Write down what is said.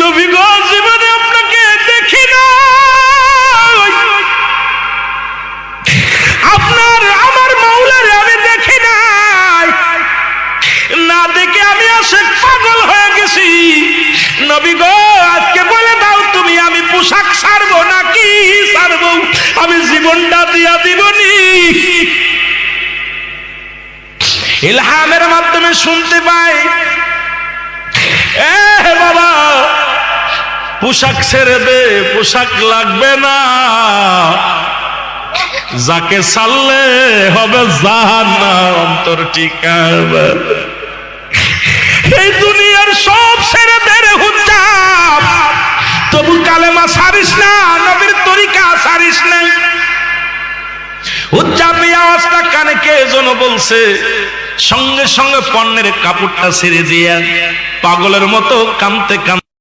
নবী গো জীবনে আপনাকে দেখি না, আপনার আমার মাওলারে আমি দেখি নাই, না দেখে আমি আশিক পাগল হয়ে গেছি। নবী গো আজকে বলে দাও তুমি আমি পোশাক ছাড়বো নাকি ছাড়বো, আমি জীবনটা দিয়া দিবনি। ইলহামের মাধ্যমে শুনতে পাই, এ বাবা পোশাক ছেড়ে দে, পোশাক লাগবে না, যাকে ছাড়লে হবে জাহান্নাম তোর ঠিকানা। এই দুনিয়ার সব ছেড়ে দে রে হুজ্জাব, তবু কালেমা ছাড়িস না, নবীর তরিকা ছাড়িস না। হুজ্জাব এই আওয়াজটা কানে কে যেন বলছে, সঙ্গে সঙ্গে পণ্যের কাপড়টা ছেড়ে দিয়া পাগলের মতো কাঁদতে কাঁদতে